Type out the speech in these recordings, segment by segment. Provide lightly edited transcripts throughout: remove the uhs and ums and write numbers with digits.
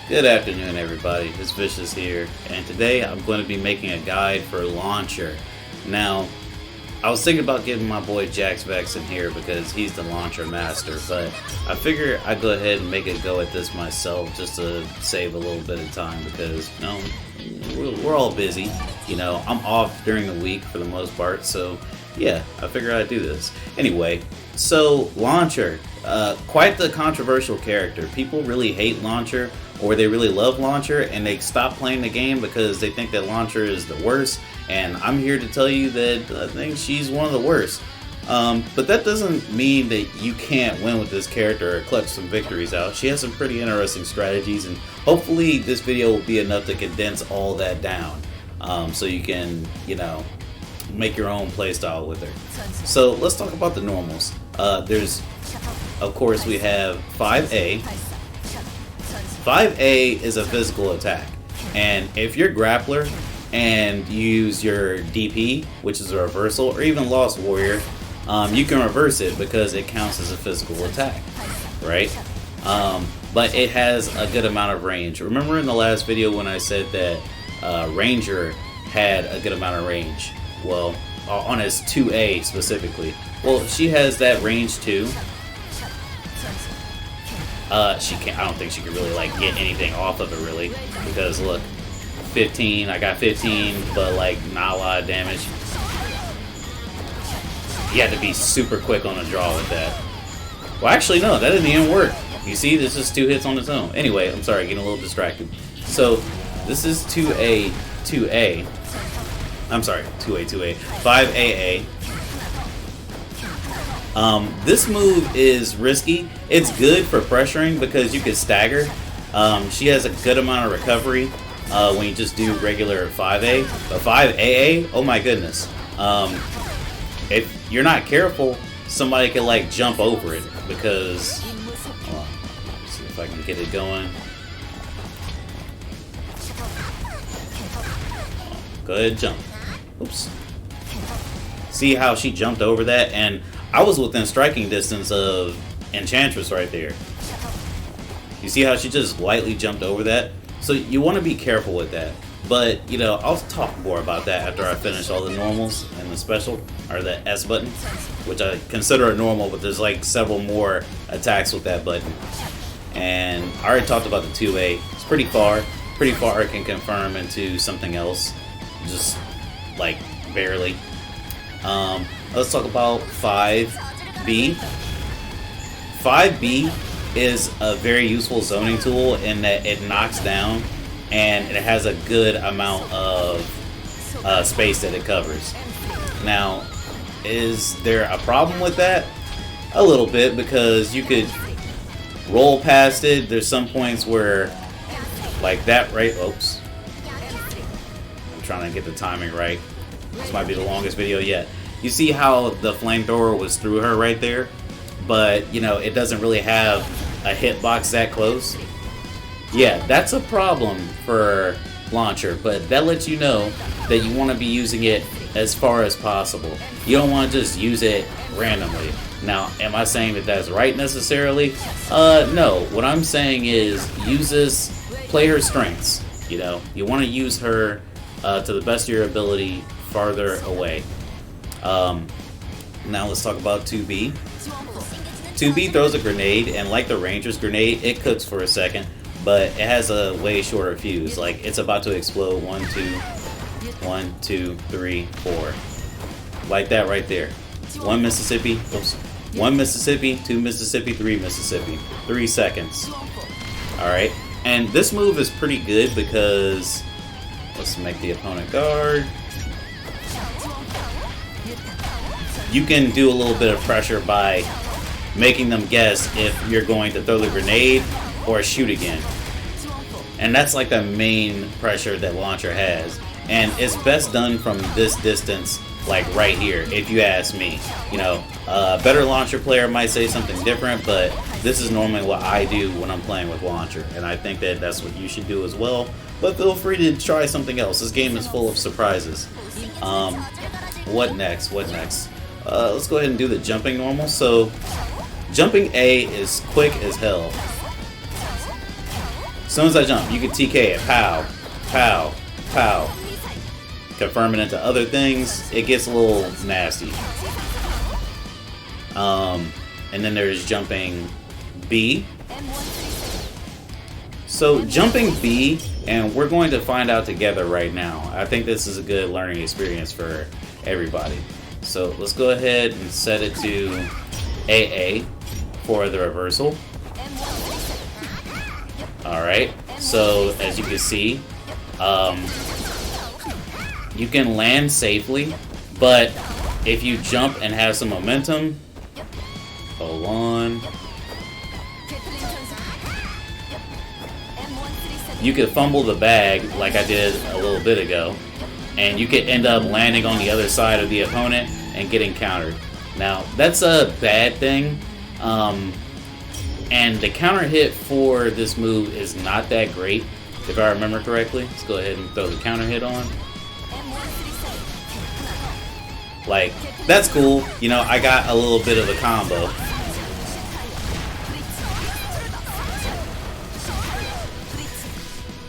Good afternoon, everybody. It's Vicious here, and today I'm going to be making a guide for Launcher. Now, I was thinking about getting my boy Jax Vex in here because he's the Launcher master, but I figure I'd go ahead and make a go at this myself just to save a little bit of time because, you know, we're all busy. You know, I'm off during the week for the most part, so yeah, I figured I'd do this. Anyway, so Launcher, quite the controversial character. People really hate Launcher, or they really love Launcher, and they stop playing the game because they think that Launcher is the worst. And I'm here to tell you that I think she's one of the worst. But that doesn't mean that you can't win with this character or clutch some victories out. She has some pretty interesting strategies, and hopefully this video will be enough to condense all that down. So you can, you know, make your own playstyle with her. So let's talk about the normals. Of course, we have 5A. 5A is a physical attack, and if you're grappler and use your DP, which is a reversal, or even Lost Warrior, you can reverse it because it counts as a physical attack, right? But it has a good amount of range. Remember in the last video when I said that Ranger had a good amount of range? Well, on his 2A specifically. Well, she has that range too. She can't. I don't think she can really like get anything off of it really, because look, 15. I got 15, but like not a lot of damage. You have to be super quick on a draw with that. Well, actually, no, that didn't even work. You see, this is 2 hits on its own. Anyway, I'm sorry, getting a little distracted. So this is 2A, 2A. I'm sorry, 2A, 5AA. This move is risky. It's good for pressuring because you can stagger. She has a good amount of recovery when you just do regular 5A. But 5AA, oh my goodness. If you're not careful, somebody can like jump over it because... Hold on, let's see if I can get it going. Go ahead, jump. Oops. See how she jumped over that? And I was within striking distance of Enchantress right there. You see how she just lightly jumped over that? So you want to be careful with that. But, you know, I'll talk more about that after I finish all the normals and the special, or the S button, which I consider a normal, but there's like several more attacks with that button. And I already talked about the 2A. It's pretty far. Pretty far it can confirm into something else. Just, like, barely. Let's talk about 5B. 5B is a very useful zoning tool in that it knocks down and it has a good amount of space that it covers. Now, is there a problem with that? A little bit, because you could roll past it. There's some points where, like that right, oops. I'm trying to get the timing right. This might be the longest video yet. You see how the flamethrower was through her right there? But, you know, it doesn't really have a hitbox that close. Yeah, that's a problem for Launcher, but that lets you know that you want to be using it as far as possible. You don't want to just use it randomly. Now, am I saying that that's right necessarily? No. What I'm saying is use this, play her strengths. You know, you want to use her to the best of your ability farther away. Now let's talk about 2B. 2B throws a grenade, and like the Ranger's grenade, it cooks for a second, but it has a way shorter fuse. Like, it's about to explode. 1, 2, 3, 4. Like that right there. 1 Mississippi, oops. 1 Mississippi, 2 Mississippi, 3 Mississippi. 3 seconds. Alright, and this move is pretty good because, let's make the opponent guard. You can do a little bit of pressure by making them guess if you're going to throw the grenade or shoot again. And that's like the main pressure that Launcher has. And it's best done from this distance, like right here, if you ask me. You know, a better Launcher player might say something different, but this is normally what I do when I'm playing with Launcher. And I think that that's what you should do as well. But feel free to try something else. This game is full of surprises. What next? What next? Let's go ahead and do the jumping normal. So, jumping A is quick as hell. As soon as I jump, you can TK it. Pow, pow, pow. Confirm it into other things. It gets a little nasty. And then there's jumping B. So jumping B, and we're going to find out together right now. I think this is a good learning experience for everybody. So let's go ahead and set it to AA for the reversal. Alright, so as you can see, you can land safely, but if you jump and have some momentum, hold on, you could fumble the bag like I did a little bit ago, and you could end up landing on the other side of the opponent and getting countered. Now, that's a bad thing, and the counter hit for this move is not that great, if I remember correctly. Let's go ahead and throw the counter hit on. Like, that's cool. You know, I got a little bit of a combo.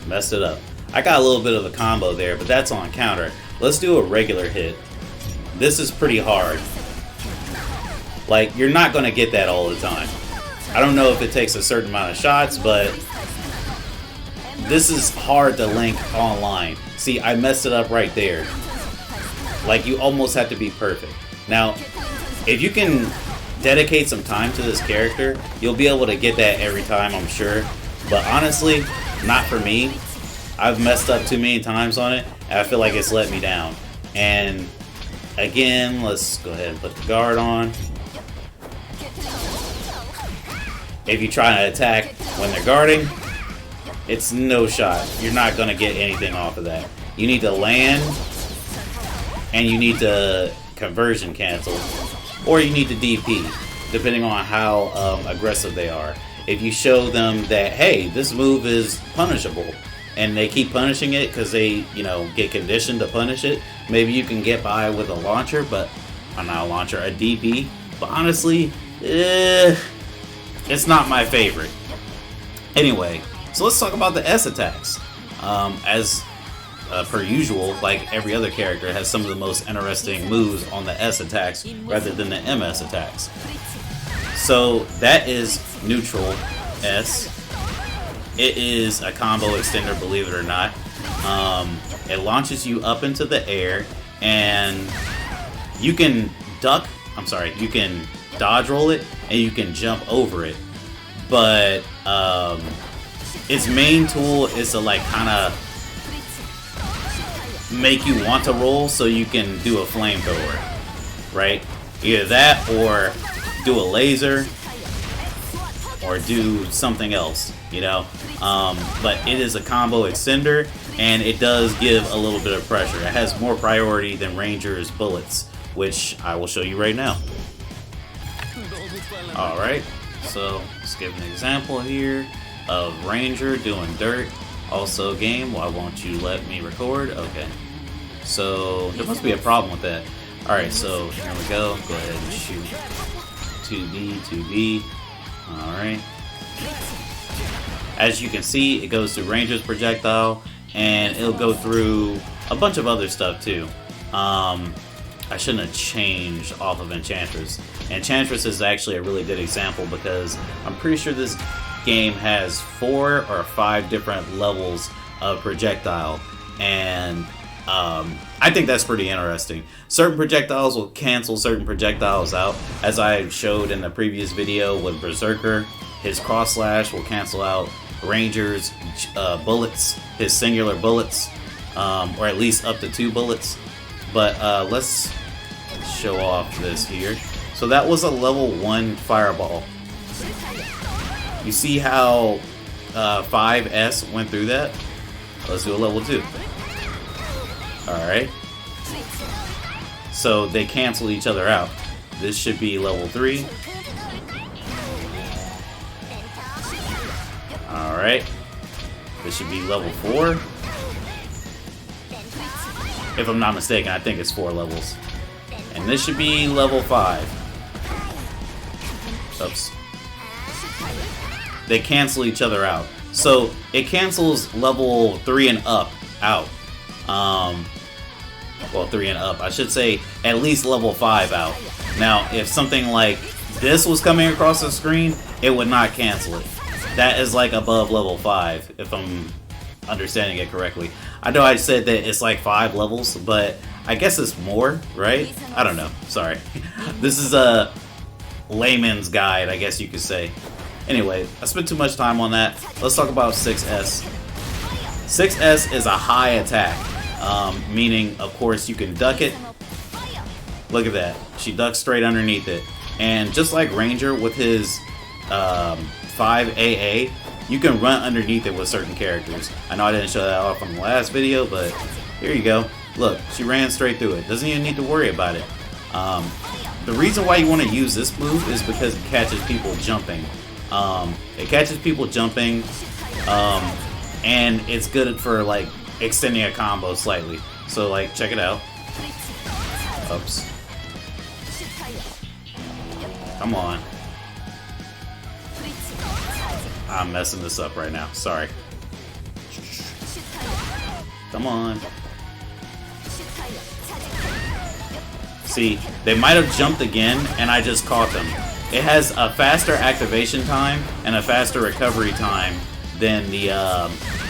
Messed it up. I got a little bit of a combo there, but that's on counter. Let's do a regular hit. This is pretty hard. Like, you're not going to get that all the time. I don't know if it takes a certain amount of shots, but this is hard to link online. See, I messed it up right there. Like, you almost have to be perfect. Now, if you can dedicate some time to this character, you'll be able to get that every time, I'm sure. But honestly, not for me. I've messed up too many times on it, and I feel like it's let me down. And again, let's go ahead and put the guard on. If you try to attack when they're guarding, it's no shot. You're not going to get anything off of that. You need to land, and you need to conversion cancel, or you need to DP, depending on how aggressive they are. If you show them that, hey, this move is punishable, and they keep punishing it because they, you know, get conditioned to punish it, maybe you can get by with a launcher, but not a launcher, a DP. But honestly, it's not my favorite. Anyway, so let's talk about the S attacks. As per usual, like every other character has some of the most interesting moves on the S attacks rather than the MS attacks. So that is neutral S. It is a combo extender, believe it or not. It launches you up into the air, and you can you can dodge roll it, and you can jump over it. But its main tool is to like kind of make you want to roll so you can do a flamethrower, right? Either that or do a laser or do something else, you know? But it is a combo extender, and it does give a little bit of pressure. It has more priority than Ranger's bullets, which I will show you right now. Alright, so let's give an example here of Ranger doing dirt. Also, game, why won't you let me record? Okay. So, there must be a problem with that. Alright, so here we go. Go ahead and shoot 2B, 2B. Alright. As you can see, it goes through Ranger's projectile, and it'll go through a bunch of other stuff too. I shouldn't have changed off of Enchantress. Enchantress is actually a really good example because I'm pretty sure this game has 4 or 5 different levels of projectile, and I think that's pretty interesting. Certain projectiles will cancel certain projectiles out, as I showed in the previous video with Berserker. His cross slash will cancel out Ranger's bullets, his singular bullets, or at least up to 2 bullets. But let's show off this here. So that was a level 1 fireball. You see how 5S went through that? Let's do a level 2. Alright. So they cancel each other out. This should be level 3. Alright. This should be level 4. If I'm not mistaken, I think it's 4 levels. And this should be level 5. Oops. They cancel each other out. So it cancels level 3 and up out. Well, 3 and up. I should say at least level 5 out. Now, if something like this was coming across the screen, it would not cancel it. That is like above level 5, if I'm understanding it correctly. I know I said that it's like 5 levels, but I guess it's more, right? I don't know. Sorry. This is a layman's guide, I guess you could say. Anyway, I spent too much time on that. Let's talk about 6S. 6S is a high attack, meaning, of course, you can duck it. Look at that. She ducks straight underneath it. And just like Ranger with his 5AA, you can run underneath it with certain characters. I know I didn't show that off on the last video, but here you go. Look, she ran straight through it. Doesn't even need to worry about it. The reason why you want to use this move is because it catches people jumping. It catches people jumping, and it's good for like extending a combo slightly. So like, check it out. Oops. Come on. I'm messing this up right now. Sorry. Come on. See, they might have jumped again, and I just caught them. It has a faster activation time and a faster recovery time than the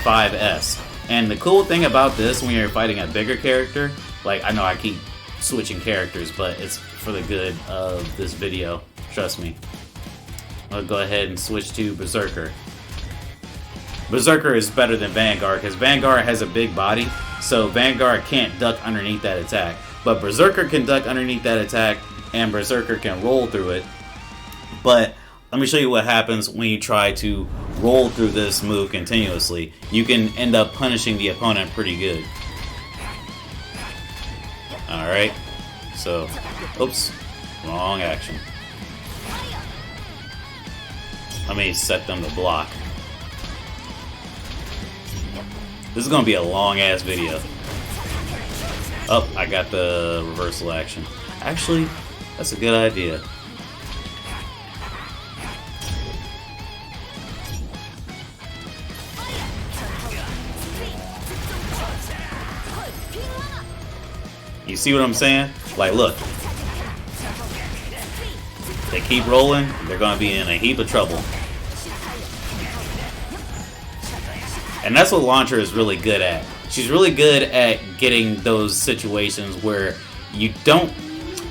5S. And the cool thing about this, when you're fighting a bigger character, like, I know I keep switching characters, but it's for the good of this video. Trust me. I'll go ahead and switch to Berserker. Berserker is better than Vanguard because Vanguard has a big body, so Vanguard can't duck underneath that attack. But Berserker can duck underneath that attack, and Berserker can roll through it. But let me show you what happens when you try to roll through this move continuously. You can end up punishing the opponent pretty good. Alright, so, oops, wrong action. Let me set them to block. This is going to be a long-ass video. Oh, I got the reversal action. Actually, that's a good idea. You see what I'm saying? Like, look. They keep rolling, they're going to be in a heap of trouble. And that's what Launcher is really good at. She's really good at getting those situations where you don't...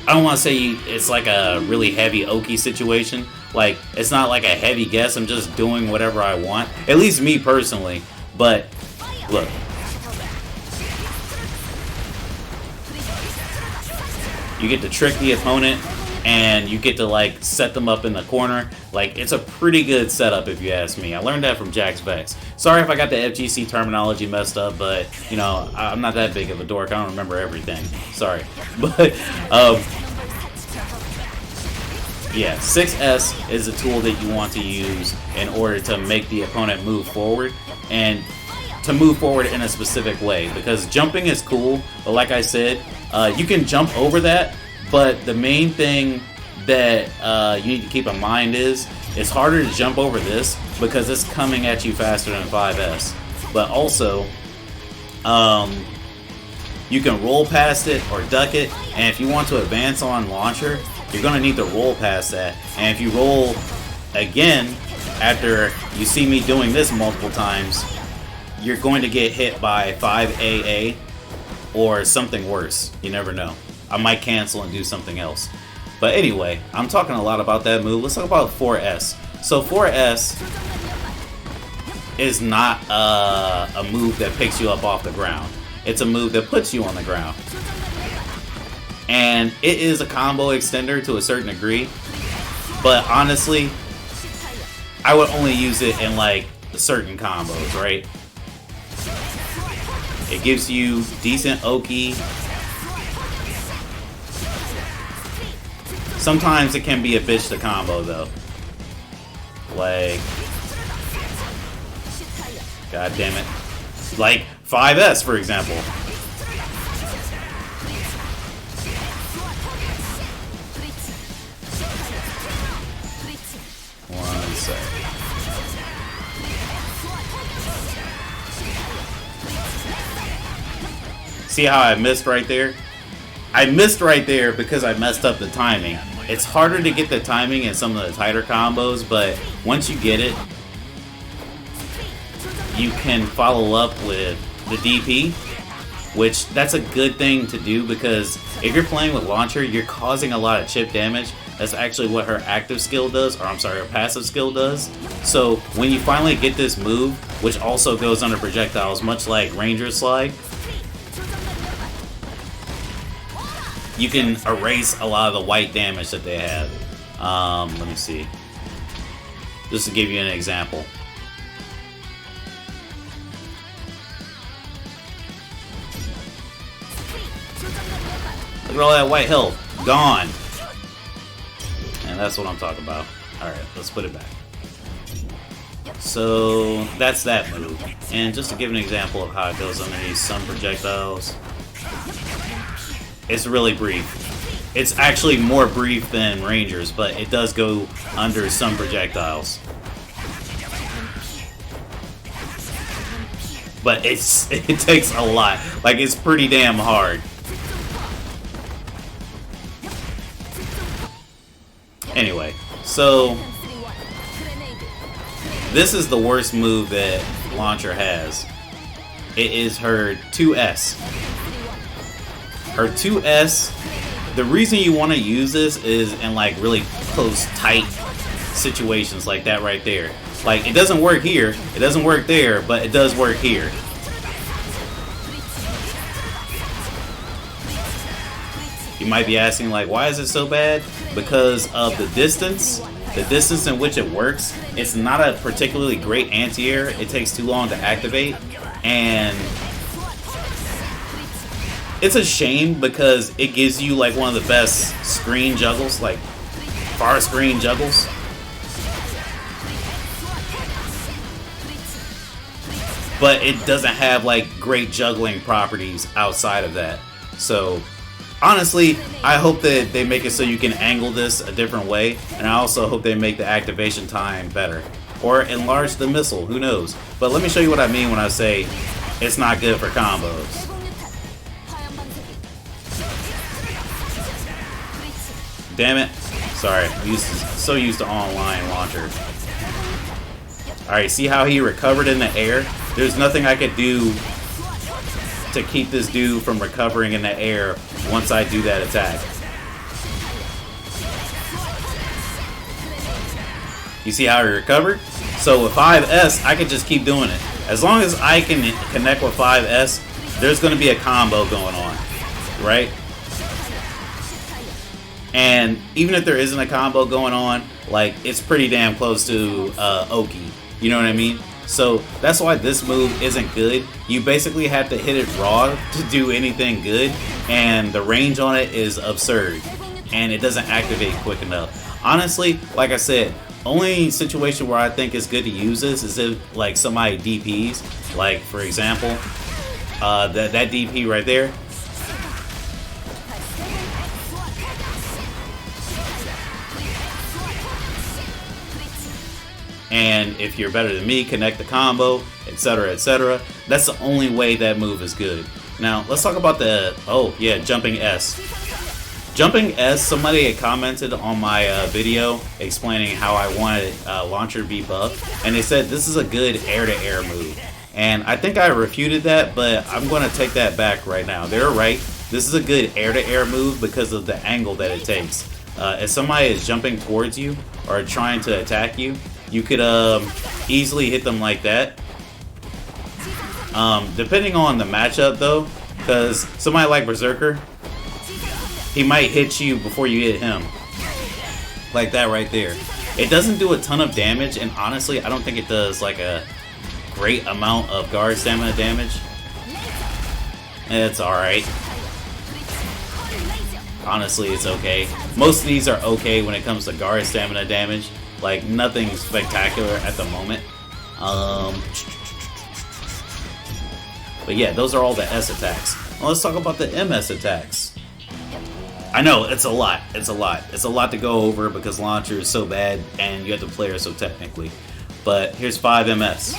I don't want to say it's like a really heavy okie situation. Like, it's not like a heavy guess. I'm just doing whatever I want. At least me personally. But, look. You get to trick the opponent, and you get to like set them up in the corner. Like, it's a pretty good setup if you ask me. I learned that from Jax Vex. Sorry if I got the FGC terminology messed up, but you know, I'm not that big of a dork. I don't remember everything. Sorry. But yeah, 6S is a tool that you want to use in order to make the opponent move forward, and to move forward in a specific way, because jumping is cool, but like I said, you can jump over that, but the main thing that you need to keep in mind is it's harder to jump over this because it's coming at you faster than 5S. But also, you can roll past it or duck it, and if you want to advance on Launcher, you're going to need to roll past that. And if you roll again after you see me doing this multiple times, you're going to get hit by 5AA or something worse. You never know. I might cancel and do something else. But anyway, I'm talking a lot about that move. Let's talk about 4S. So 4S is not a move that picks you up off the ground. It's a move that puts you on the ground. And it is a combo extender to a certain degree. But honestly, I would only use it in like certain combos, right? It gives you decent okie. Sometimes it can be a bitch to combo though. Like, god damn it. Like 5S, for example. One sec. see how I missed right there? I missed right there because I messed up the timing. It's harder to get the timing in some of the tighter combos, but once you get it, you can follow up with the DP, which that's a good thing to do because if you're playing with Launcher, you're causing a lot of chip damage. That's actually what her active skill does, or I'm sorry, her passive skill does. So when you finally get this move, which also goes under projectiles, much like Ranger Slide, you can erase a lot of the white damage that they have. Let me see. Just to give you an example. Look at all that white health. Gone. And that's what I'm talking about. Alright, let's put it back. So, that's that move. And just to give an example of how it goes underneath some projectiles, it's really brief. It's actually more brief than Rangers, but it does go under some projectiles. But it takes a lot. Like, it's pretty damn hard. Anyway, so this is the worst move that Launcher has. It is her 2S. Her 2S, the reason you want to use this is in like really close, tight situations like that right there. Like, it doesn't work here, it doesn't work there, but it does work here. You might be asking, like, why is it so bad? Because of the distance in which it works. It's not a particularly great anti-air. It takes too long to activate, and it's a shame because it gives you like one of the best screen juggles, like far screen juggles. But it doesn't have like great juggling properties outside of that. So honestly, I hope that they make it so you can angle this a different way, and I also hope they make the activation time better. Or enlarge the missile, who knows. But let me show you what I mean when I say it's not good for combos. Damn it. Sorry, I'm so used to online Launcher. Alright, see how he recovered in the air? There's nothing I could do to keep this dude from recovering in the air once I do that attack. You see how he recovered? So with 5S, I can just keep doing it. As long as I can connect with 5S, there's going to be a combo going on, right? And even if there isn't a combo going on, like, it's pretty damn close to Oki. You know what I mean? So that's why this move isn't good. You basically have to hit it raw to do anything good, and the range on it is absurd, and it doesn't activate quick enough. Honestly, like I said, only situation where I think it's good to use this is if like somebody DPs, like for example, that DP right there. And if you're better than me, connect the combo, etc., etc. That's the only way that move is good. Now, let's talk about the, oh yeah, jumping S. Jumping S, somebody had commented on my video explaining how I wanted Launcher to be buffed, and they said this is a good air-to-air move. And I think I refuted that, but I'm going to take that back right now. They're right. This is a good air-to-air move because of the angle that it takes. If somebody is jumping towards you or trying to attack you, you could easily hit them like that. Depending on the matchup though, because somebody like Berserker, he might hit you before you hit him. Like that right there. It doesn't do a ton of damage, and honestly, I don't think it does like a great amount of guard stamina damage. It's alright. Honestly, it's okay. Most of these are okay when it comes to guard stamina damage. Like, nothing spectacular at the moment. But yeah, those are all the S attacks. Well, let's talk about the MS attacks. I know, it's a lot. It's a lot. It's a lot to go over because Launcher is so bad and you have to play her so technically. But here's 5 MS.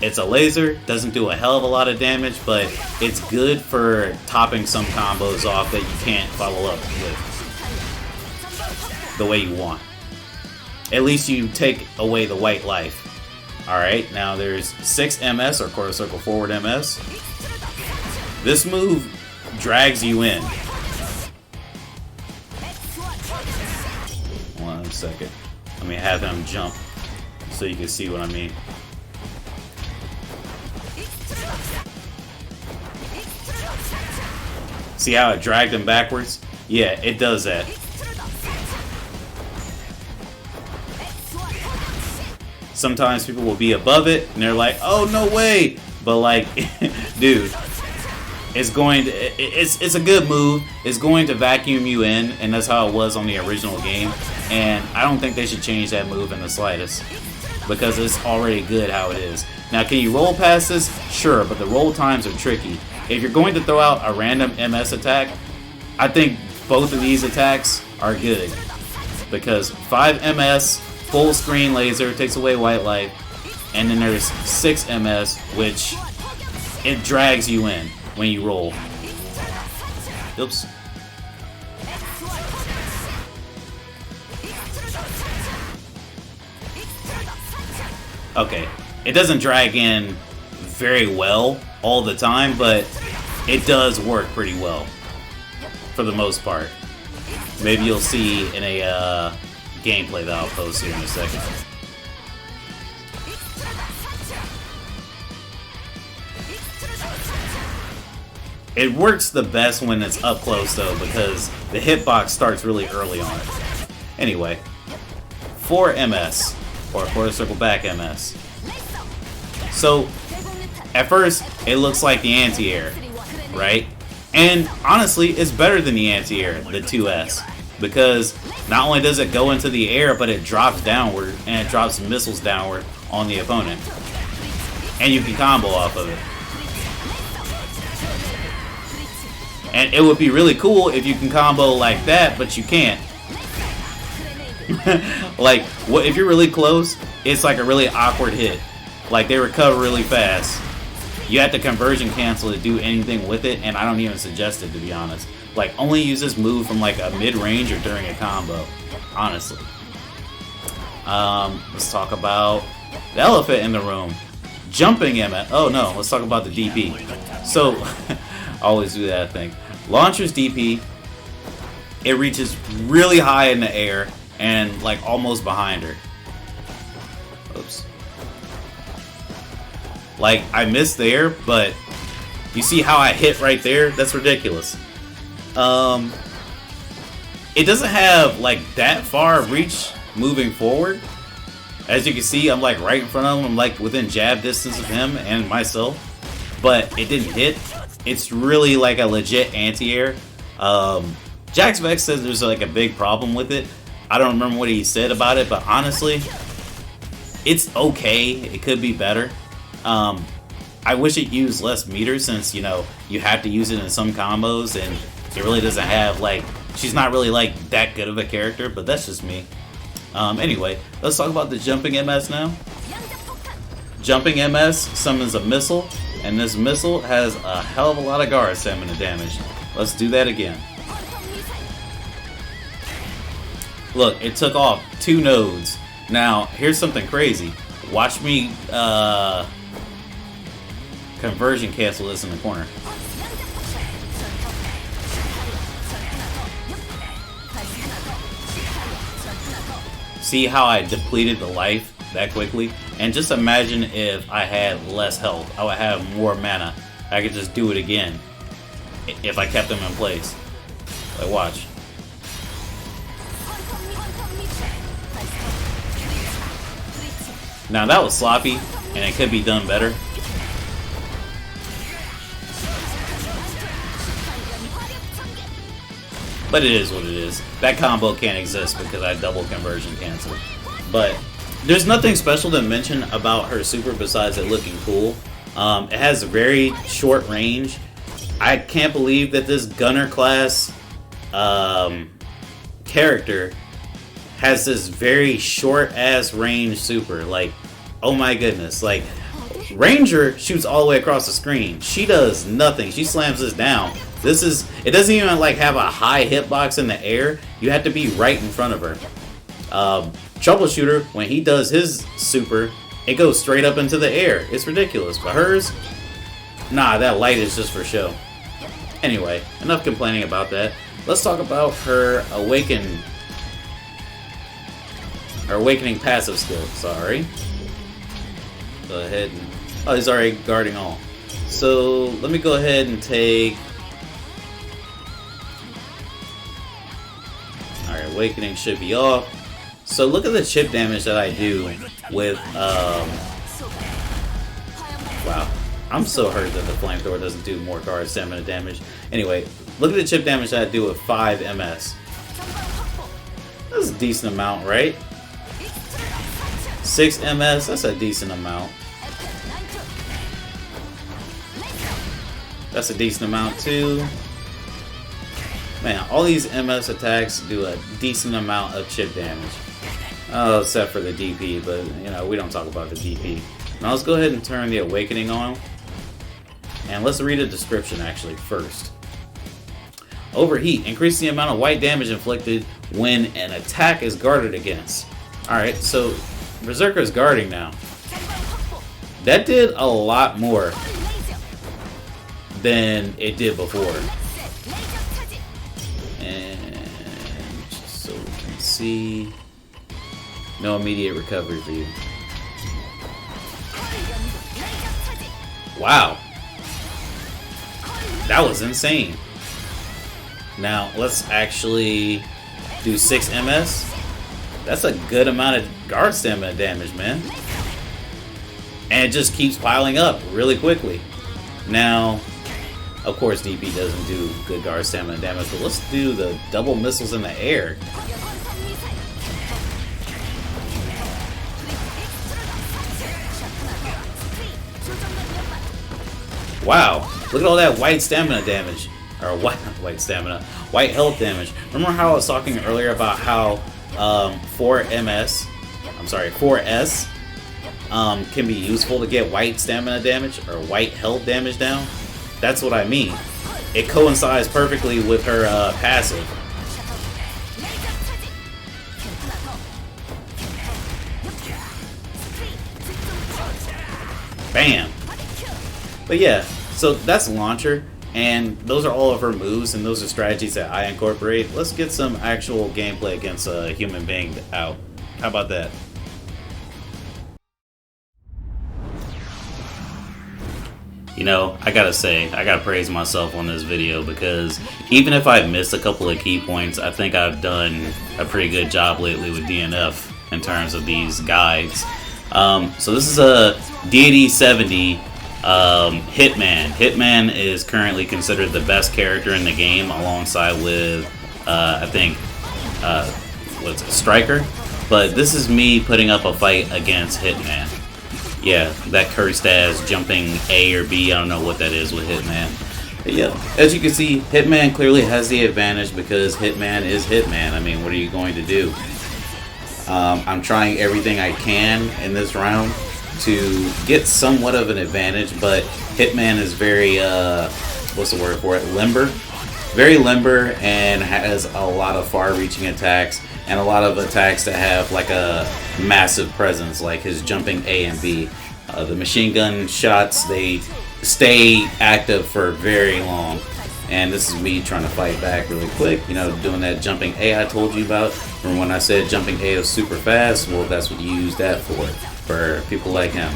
It's a laser, doesn't do a hell of a lot of damage, but it's good for topping some combos off that you can't follow up with the way you want. At least you take away the white life. Alright, now there's 6 MS, or quarter circle forward MS. This move drags you in. 1 second. Let me have him jump so you can see what I mean. See how it dragged him backwards? Yeah, it does that. Sometimes people will be above it and they're like, oh, no way. But like, dude, it's a good move. It's going to vacuum you in, and that's how it was on the original game. And I don't think they should change that move in the slightest, because it's already good how it is. Now, can you roll past this? Sure, but the roll times are tricky. If you're going to throw out a random MS attack, I think both of these attacks are good. Because 5 MS, full screen laser, takes away white light, and then there's 6 MS, which it drags you in when you roll. Oops. Okay, it doesn't drag in very well all the time, but it does work pretty well for the most part. Maybe you'll see in a gameplay that I'll post here in a second. It works the best when it's up close though, because the hitbox starts really early on it. Anyway, 4 MS, or quarter circle back MS. So, at first, it looks like the anti-air, right? And honestly, it's better than the anti-air, the 2S, because not only does it go into the air, but it drops downward, and it drops missiles downward on the opponent. And you can combo off of it. And it would be really cool if you can combo like that, but you can't. Like, what if you're really close, it's like a really awkward hit. Like, they recover really fast. You have to conversion cancel to do anything with it, and I don't even suggest it, to be honest. Like, only use this move from like a mid-range or during a combo, honestly. Let's talk about the elephant in the room. Jumping MS. Oh no, let's talk about the DP. So, I always do that thing. Launcher's DP, it reaches really high in the air and like almost behind her. Oops. Like, I missed there, but you see how I hit right there? That's ridiculous. It doesn't have like that far of reach moving forward. As you can see, I'm like right in front of him. I'm like within jab distance of him and myself, but it didn't hit. It's really like a legit anti-air. Jax Vex says there's like a big problem with it. I don't remember what he said about it, but honestly, it's okay. It could be better. I wish it used less meters, since, you know, you have to use it in some combos, and it really doesn't have, like, she's not really, like, that good of a character, but that's just me. Anyway, let's talk about the jumping MS now. Jumping MS summons a missile, and this missile has a hell of a lot of guard stamina damage. Let's do that again. Look, it took off 2 nodes. Now, here's something crazy. Watch me, conversion cancel this in the corner. See how I depleted the life that quickly? And just imagine if I had less health. I would have more mana. I could just do it again if I kept them in place. Like, watch. Now that was sloppy, and it could be done better. But it is what it is. That combo can't exist because I double conversion cancel. But there's nothing special to mention about her super besides it looking cool. It has a very short range. I can't believe that this gunner class character has this very short ass range super. Like, oh my goodness. Like, Ranger shoots all the way across the screen. She does nothing. She slams this down. It doesn't even like have a high hitbox in the air. You have to be right in front of her. Troubleshooter, when he does his super, it goes straight up into the air. It's ridiculous. But hers, nah, that light is just for show. Anyway, enough complaining about that. Let's talk about her awakening passive skill. Sorry. Go ahead and... Oh, he's already guarding all. So, let me go ahead and take... Alright, awakening should be off. So, look at the chip damage that I do with... Wow. I'm so hurt that the flamethrower doesn't do more guard stamina damage. Anyway, look at the chip damage that I do with 5 MS. That's a decent amount, right? 6 MS, that's a decent amount. That's a decent amount too. Man, all these MS attacks do a decent amount of chip damage. Oh, except for the DP, but you know, we don't talk about the DP. Now let's go ahead and turn the awakening on. And let's read a description actually first. Overheat. Increase the amount of white damage inflicted when an attack is guarded against. Alright, so Berserker's guarding now. That did a lot more than it did before. And just so we can see, no immediate recovery for you. Wow. That was insane. Now, let's actually do 6 MS. That's a good amount of guard stamina damage, man. And it just keeps piling up really quickly. Now, of course, DP doesn't do good guard stamina damage, but let's do the double missiles in the air. Wow, look at all that white stamina damage. Or white stamina, white health damage. Remember how I was talking earlier about how 4S can be useful to get white stamina damage or white health damage down? That's what I mean. It coincides perfectly with her passive. Bam! But yeah, so that's Launcher, and those are all of her moves, and those are strategies that I incorporate. Let's get some actual gameplay against a human being out. How about that? You know, I gotta say, I gotta praise myself on this video, because even if I missed a couple of key points, I think I've done a pretty good job lately with DNF in terms of these guides. So this is a Deity 70 Hitman. Hitman is currently considered the best character in the game, alongside with, I think, what's it, Striker? But this is me putting up a fight against Hitman. Yeah, that cursed ass jumping A or B, I don't know what that is with Hitman. But yeah, as you can see, Hitman clearly has the advantage because Hitman is Hitman. I mean, what are you going to do? I'm trying everything I can in this round to get somewhat of an advantage, but Hitman is very, what's the word for it, limber? Very limber, and has a lot of far-reaching attacks, and a lot of attacks that have like a massive presence, like his jumping A and B. The machine gun shots, they stay active for very long, and this is me trying to fight back really quick, you know, doing that jumping A I told you about. Remember when I said jumping A is super fast? Well, that's what you use that for people like him.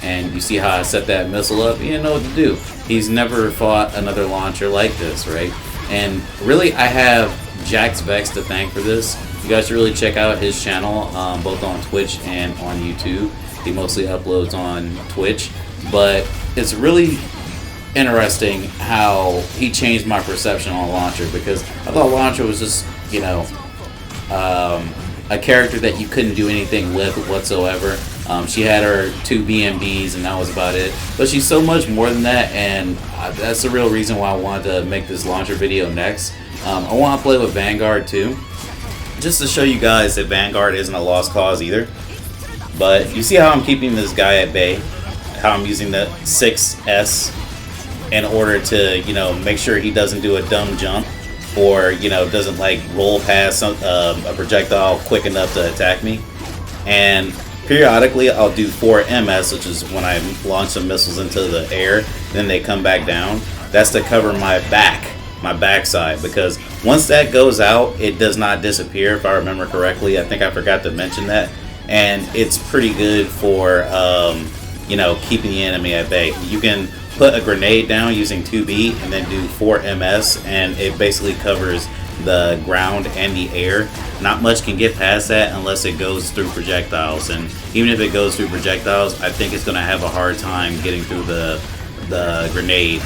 And you see how I set that missile up? You didn't know what to do. He's never fought another launcher like this, right? And really, I have Jax Vex to thank for this. You guys should really check out his channel, both on Twitch and on YouTube. He mostly uploads on Twitch, but it's really interesting how he changed my perception on Launcher, because I thought Launcher was just, you know, a character that you couldn't do anything with whatsoever. She had her 2 BMBs and that was about it. But she's so much more than that, and that's the real reason why I wanted to make this Launcher video next. I want to play with Vanguard too, just to show you guys that Vanguard isn't a lost cause either. But you see how I'm keeping this guy at bay, how I'm using the 6S in order to, you know, make sure he doesn't do a dumb jump, or, you know, doesn't like roll past a projectile quick enough to attack me. And periodically I'll do 4MS, which is when I launch some missiles into the air, then they come back down. That's to cover my backside, because once that goes out, it does not disappear, if I remember correctly. I think I forgot to mention that. And it's pretty good for, you know, keeping the enemy at bay. You can put a grenade down using 2B and then do 4MS, and it basically covers the ground and the air. Not much can get past that unless it goes through projectiles, and even if it goes through projectiles, I think it's going to have a hard time getting through the grenade.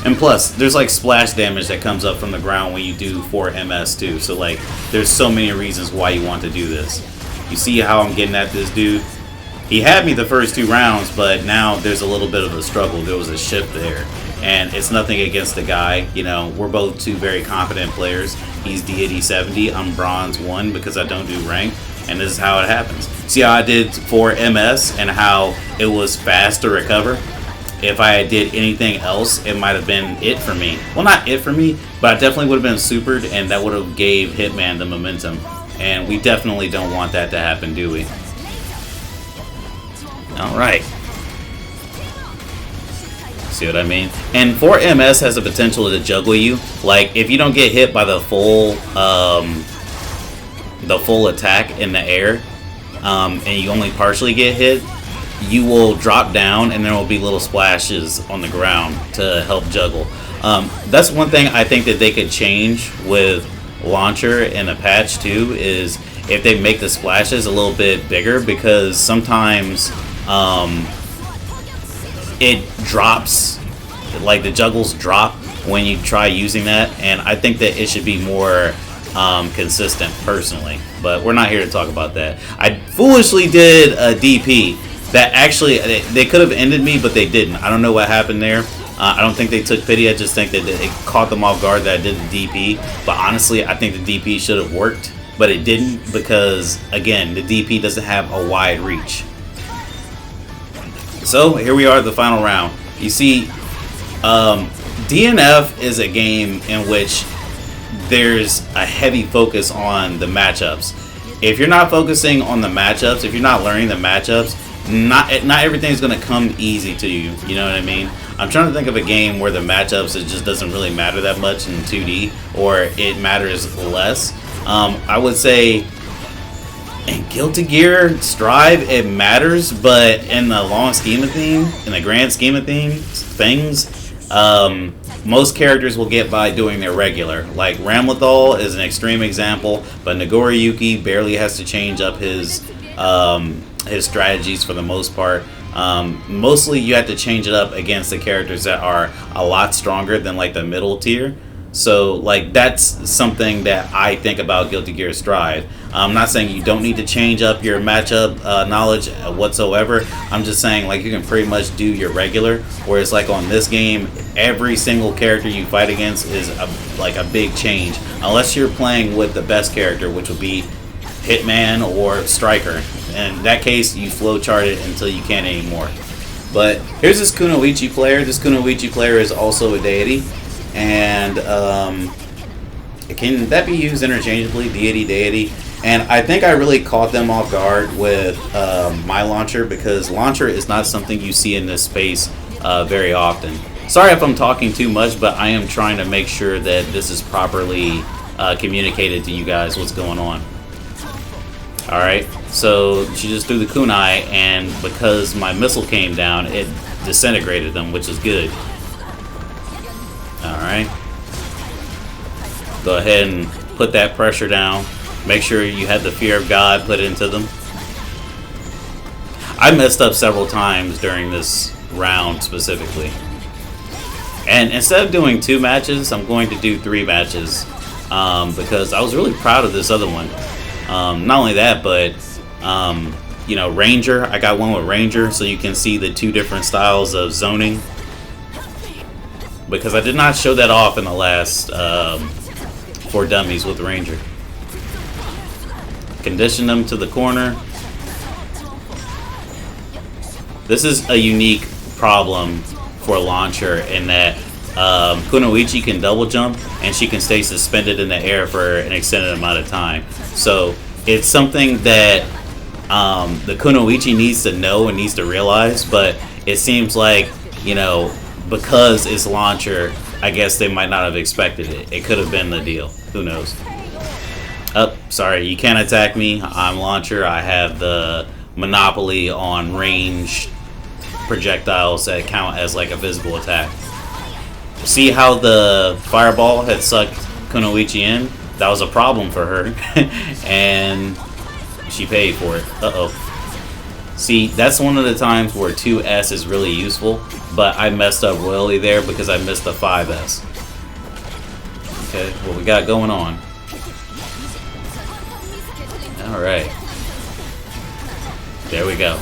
And plus, there's like splash damage that comes up from the ground when you do 4MS too. So like, there's so many reasons why you want to do this. You see how I'm getting at this dude? He had me the first 2 rounds, but now there's a little bit of a struggle. There was a shift there. And it's nothing against the guy. You know, we're both 2 very competent players. He's Deity 70, I'm Bronze 1 because I don't do rank. And this is how it happens. See how I did 4MS and how it was fast to recover? If I did anything else, it might have been it for me. Well, not it for me, but I definitely would have been supered, and that would have gave Hitman the momentum. And we definitely don't want that to happen, do we? Alright. See what I mean? And 4MS has the potential to juggle you. Like, if you don't get hit by the full attack in the air, and you only partially get hit, you will drop down and there will be little splashes on the ground to help juggle. That's one thing I think that they could change with Launcher in a patch too, is if they make the splashes a little bit bigger, because sometimes it drops, like the juggles drop when you try using that, and I think that it should be more consistent personally, but we're not here to talk about that. I foolishly did a DP that actually, they could have ended me, but they didn't. I don't know what happened there. I don't think they took pity. I just think that it caught them off guard that I did the DP. But honestly, I think the DP should have worked, but it didn't, because, again, the DP doesn't have a wide reach. So, here we are at the final round. You see, DNF is a game in which there's a heavy focus on the matchups. If you're not focusing on the matchups, if you're not learning the matchups, not everything's going to come easy to you. You know what I mean? I'm trying to think of a game where the matchups, it just doesn't really matter that much in 2D, or it matters less. I would say in Guilty Gear Strive, it matters, but in the long scheme of things, in the grand scheme of things, most characters will get by doing their regular. Like Ramlethal is an extreme example, but Nagoriyuki barely has to change up his strategies for the most part. Mostly you have to change it up against the characters that are a lot stronger than like the middle tier. So like that's something that I think about Guilty Gear Strive. I'm not saying you don't need to change up your matchup knowledge whatsoever. I'm just saying like you can pretty much do your regular, whereas like on this game, every single character you fight against is like a big change, unless you're playing with the best character, which would be Hitman or Striker. In that case, you flowchart it until you can't anymore. But here's this Kunoichi player. This Kunoichi player is also a deity, and can that be used interchangeably, deity? And I think I really caught them off guard with my launcher, because launcher is not something you see in this space very often. Sorry if I'm talking too much, but I am trying to make sure that this is properly communicated to you guys what's going on. Alright, so she just threw the kunai, and because my missile came down, it disintegrated them, which is good. Alright. Go ahead and put that pressure down. Make sure you had the fear of God put into them. I messed up several times during this round specifically. And instead of doing 2 matches, I'm going to do 3 matches. Because I was really proud of this other one. Not only that, but you know, Ranger. I got one with Ranger, so you can see the 2 different styles of zoning. Because I did not show that off in the last 4 dummies with Ranger. Condition them to the corner. This is a unique problem for Launcher in that Kunoichi can double jump and she can stay suspended in the air for an extended amount of time. So it's something that the Kunoichi needs to know and needs to realize, but it seems like, you know, because it's Launcher, I guess they might not have expected it. It could have been the deal. Who knows? Oh, sorry, you can't attack me. I'm Launcher. I have the monopoly on range projectiles that count as like a physical attack. See how the fireball had sucked Kunoichi in? That was a problem for her. And she paid for it. Uh-oh. See, that's one of the times where 2S is really useful, but I messed up royally there because I missed the 5S. Okay, what we got going on? Alright. There we go.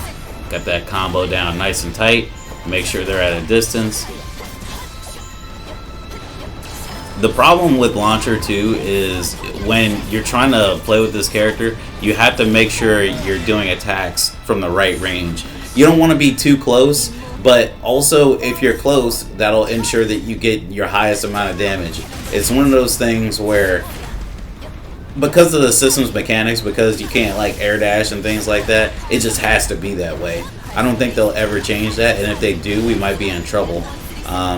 Got that combo down nice and tight. Make sure they're at a distance. The problem with Launcher too is when you're trying to play with this character, you have to make sure you're doing attacks from the right range. You don't want to be too close, but also if you're close, that'll ensure that you get your highest amount of damage. It's one of those things where, because of the system's mechanics, because you can't like air dash and things like that, it just has to be that way. I don't think they'll ever change that, and if they do, we might be in trouble.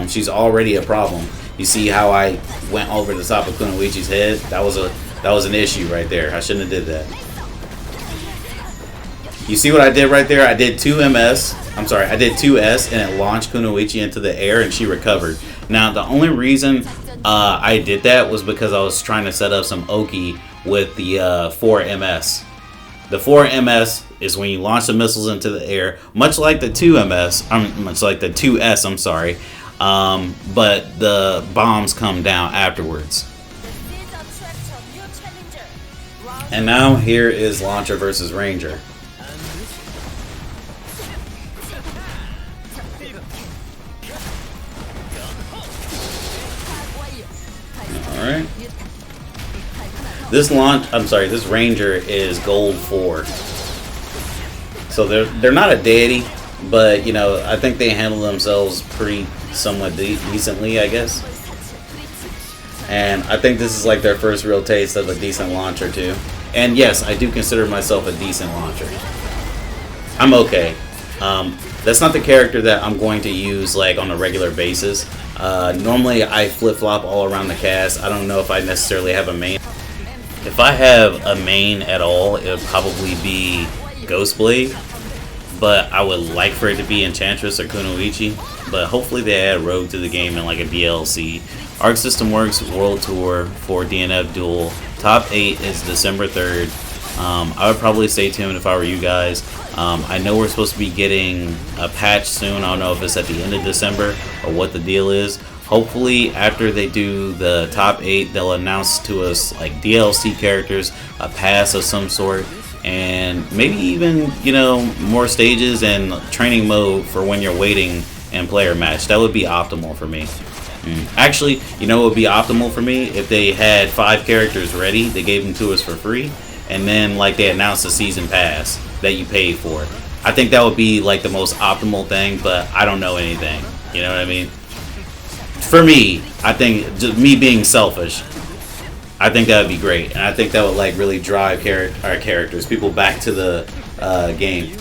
She's already a problem. You see how I went over the top of Kunoichi's head? That was an issue right there. I shouldn't have did that. You see what I did right there? I did 2MS. I'm sorry, I did 2S and it launched Kunoichi into the air and she recovered. Now the only reason I did that was because I was trying to set up some Oki with the 4MS. The 4MS is when you launch the missiles into the air, much like the 2MS, much like the 2S, I'm sorry. But the bombs come down afterwards. And now here is Launcher versus Ranger. Alright. This Ranger is gold 4. So they're not a deity, but you know, I think they handle themselves pretty somewhat decently, I guess. And I think this is like their first real taste of a decent launcher too. And yes, I do consider myself a decent launcher. I'm okay. That's not the character that I'm going to use like on a regular basis. Normally I flip-flop all around the cast. I don't know if I necessarily have a main. If I have a main at all, it would probably be Ghostblade. But I would like for it to be Enchantress or Kunoichi. But hopefully they add Rogue to the game in like a DLC. Arc System Works World Tour for DNF Duel. Top 8 is December 3rd. I would probably stay tuned if I were you guys. I know we're supposed to be getting a patch soon. I don't know if it's at the end of December or what the deal is. Hopefully after they do the top 8, they'll announce to us like DLC characters, a pass of some sort, and maybe even, you know, more stages and training mode for when you're waiting and player match. That would be optimal for me. Actually, you know what would be optimal for me? If they had 5 characters ready, they gave them to us for free, and then like they announced a season pass that you paid for. I think that would be like the most optimal thing, but I don't know anything. You know what I mean? For me, I think, just me being selfish, I think that would be great, and I think that would like really drive our characters, people back to the game.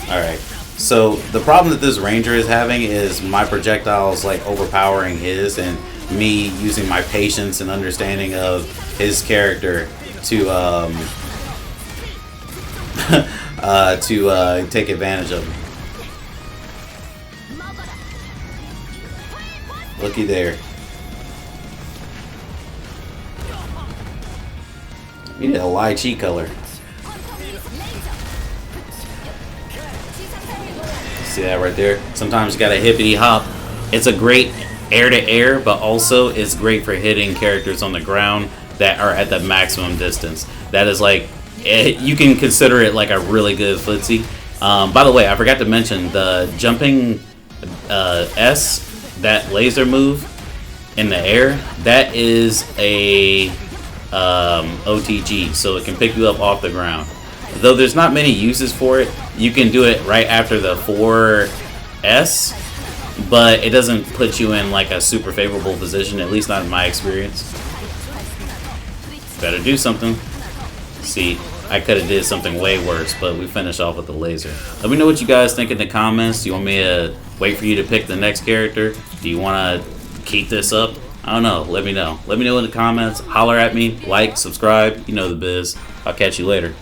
Alright, so the problem that this Ranger is having is my projectiles like overpowering his, and me using my patience and understanding of his character to take advantage of him. Looky there. You need a lychee color. See that right there? Sometimes you got a hippity hop. It's a great air to air, but also it's great for hitting characters on the ground that are at the maximum distance. That is like, you can consider it like a really good footsie. By the way, I forgot to mention the jumping S, that laser move in the air, that is a OTG, so it can pick you up off the ground. Though there's not many uses for it, you can do it right after the 4S, but it doesn't put you in like a super favorable position, at least not in my experience. Better do something. See, I could have did something way worse, but we finished off with the laser. Let me know what you guys think in the comments. Do you want me to wait for you to pick the next character? Do you want to keep this up? I don't know. Let me know. Let me know in the comments. Holler at me. Like, subscribe. You know the biz. I'll catch you later.